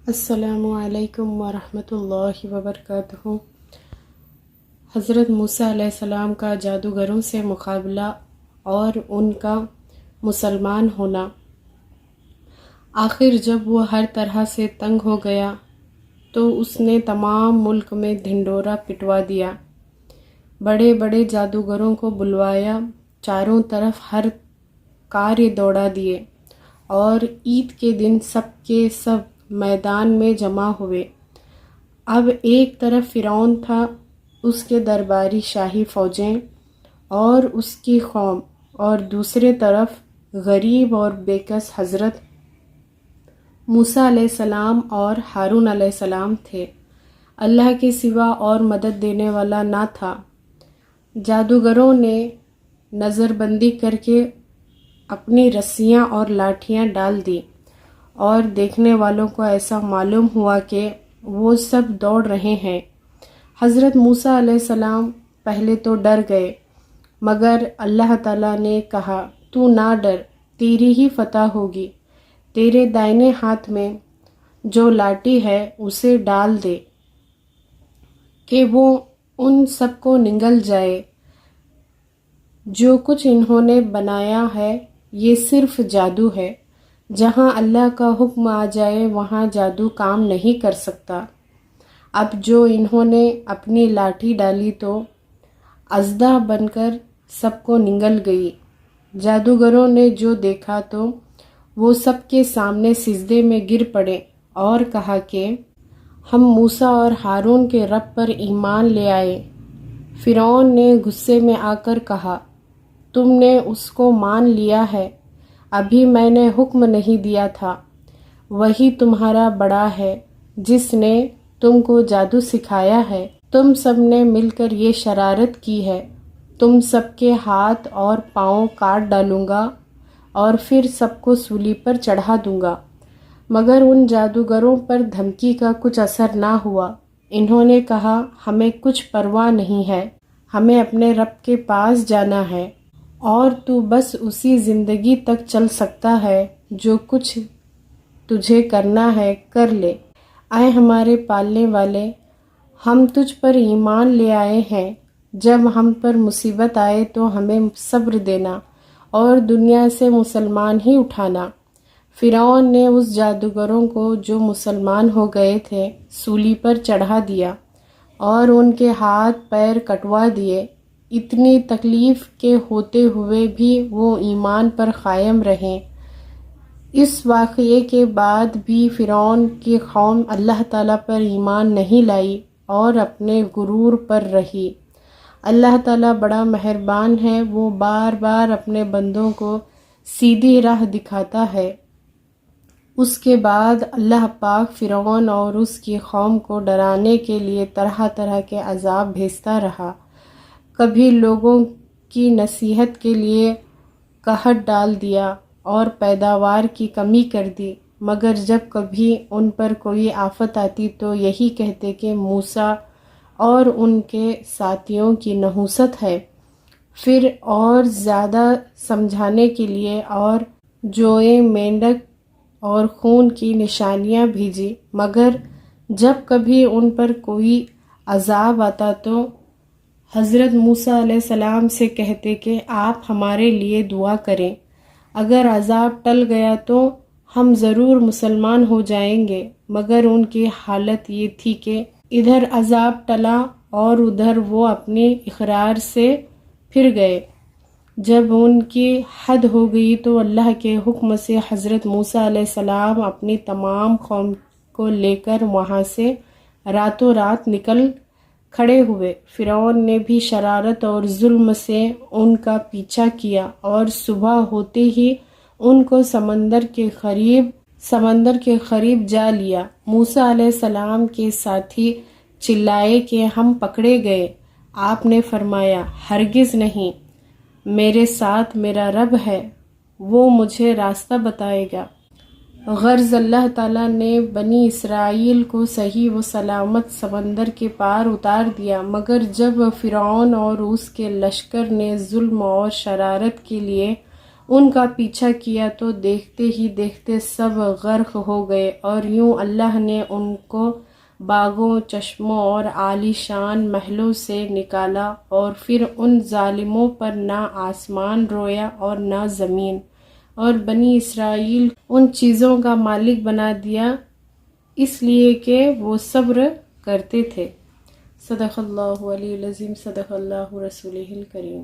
السلام علیکم ورحمۃ اللہ وبرکاتہ۔ حضرت موسیٰ علیہ السلام کا جادوگروں سے مقابلہ اور ان کا مسلمان ہونا۔ آخر جب وہ ہر طرح سے تنگ ہو گیا تو اس نے تمام ملک میں ڈھنڈورا پٹوا دیا، بڑے بڑے جادوگروں کو بلوایا، چاروں طرف ہر کاریہ دوڑا دیے، اور عید کے دن سب کے سب میدان میں جمع ہوئے۔ اب ایک طرف فرعون تھا، اس کے درباری شاہی فوجیں اور اس کی قوم، اور دوسرے طرف غریب اور بےکس حضرت موسیٰ علیہ السلام اور ہارون علیہ السلام تھے۔ اللہ کے سوا اور مدد دینے والا نہ تھا۔ جادوگروں نے نظر بندی کر کے اپنی رسیاں اور لاٹھیاں ڈال دی، اور دیکھنے والوں کو ایسا معلوم ہوا کہ وہ سب دوڑ رہے ہیں۔ حضرت موسیٰ علیہ السلام پہلے تو ڈر گئے، مگر اللہ تعالیٰ نے کہا، تو نہ ڈر، تیری ہی فتح ہوگی۔ تیرے دائنے ہاتھ میں جو لاٹھی ہے اسے ڈال دے کہ وہ ان سب کو نگل جائے۔ جو کچھ انہوں نے بنایا ہے یہ صرف جادو ہے، جہاں اللہ کا حکم آ جائے وہاں جادو کام نہیں کر سکتا۔ اب جو انہوں نے اپنی لاٹھی ڈالی تو اژدہا بن کر سب کو نگل گئی۔ جادوگروں نے جو دیکھا تو وہ سب کے سامنے سجدے میں گر پڑے اور کہا کہ ہم موسیٰ اور ہارون کے رب پر ایمان لے آئے۔ فرعون نے غصے میں آ کر کہا، تم نے اس کو مان لیا ہے، ابھی میں نے حکم نہیں دیا تھا۔ وہی تمہارا بڑا ہے جس نے تم کو جادو سکھایا ہے۔ تم سب نے مل کر یہ شرارت کی ہے۔ تم سب کے ہاتھ اور پاؤں کاٹ ڈالوں گا اور پھر سب کو سولی پر چڑھا دوں گا۔ مگر ان جادوگروں پر دھمکی کا کچھ اثر نہ ہوا۔ انہوں نے کہا، ہمیں کچھ پرواہ نہیں ہے، ہمیں اپنے رب کے پاس جانا ہے، اور تو بس اسی زندگی تک چل سکتا ہے جو کچھ تجھے کرنا ہے کر لے۔ اے ہمارے پالنے والے، ہم تجھ پر ایمان لے آئے ہیں، جب ہم پر مصیبت آئے تو ہمیں صبر دینا اور دنیا سے مسلمان ہی اٹھانا۔ فرعون نے اس جادوگروں کو جو مسلمان ہو گئے تھے سولی پر چڑھا دیا اور ان کے ہاتھ پیر کٹوا دیے۔ اتنی تکلیف کے ہوتے ہوئے بھی وہ ایمان پر قائم رہے۔ اس واقعے کے بعد بھی فرعون کی قوم اللہ تعالیٰ پر ایمان نہیں لائی اور اپنے غرور پر رہی۔ اللہ تعالیٰ بڑا مہربان ہے، وہ بار بار اپنے بندوں کو سیدھی راہ دکھاتا ہے۔ اس کے بعد اللہ پاک فرعون اور اس کی قوم کو ڈرانے کے لیے طرح طرح کے عذاب بھیجتا رہا۔ کبھی لوگوں کی نصیحت کے لیے قحط ڈال دیا اور پیداوار کی کمی کر دی، مگر جب کبھی ان پر کوئی آفت آتی تو یہی کہتے کہ موسیٰ اور ان کے ساتھیوں کی نحوست ہے۔ پھر اور زیادہ سمجھانے کے لیے اور جوئے مینڈک اور خون کی نشانیاں بھیجی، مگر جب کبھی ان پر کوئی عذاب آتا تو حضرت موسیٰ علیہ السلام سے کہتے کہ آپ ہمارے لیے دعا کریں، اگر عذاب ٹل گیا تو ہم ضرور مسلمان ہو جائیں گے۔ مگر ان کی حالت یہ تھی کہ ادھر عذاب ٹلا اور ادھر وہ اپنے اقرار سے پھر گئے۔ جب ان کی حد ہو گئی تو اللہ کے حکم سے حضرت موسیٰ علیہ السلام اپنی تمام قوم کو لے کر وہاں سے راتوں رات نکل کھڑے ہوئے۔ فرعون نے بھی شرارت اور ظلم سے ان کا پیچھا کیا اور صبح ہوتے ہی ان کو سمندر کے قریب جا لیا۔ موسیٰ علیہ السلام کے ساتھی چلائے کہ ہم پکڑے گئے۔ آپ نے فرمایا، ہرگز نہیں، میرے ساتھ میرا رب ہے، وہ مجھے راستہ بتائے گا۔ غرض اللہ تعالیٰ نے بنی اسرائیل کو صحیح و سلامت سمندر کے پار اتار دیا، مگر جب فرعون اور اس کے لشکر نے ظلم اور شرارت کے لیے ان کا پیچھا کیا تو دیکھتے ہی دیکھتے سب غرق ہو گئے، اور یوں اللہ نے ان کو باغوں، چشموں اور عالی شان محلوں سے نکالا، اور پھر ان ظالموں پر نہ آسمان رویا اور نہ زمین، اور بنی اسرائیل ان چیزوں کا مالک بنا دیا اس لیے کہ وہ صبر کرتے تھے۔ صدق اللہ علیہ العظیم، صدق اللہ رسولہ الکریم۔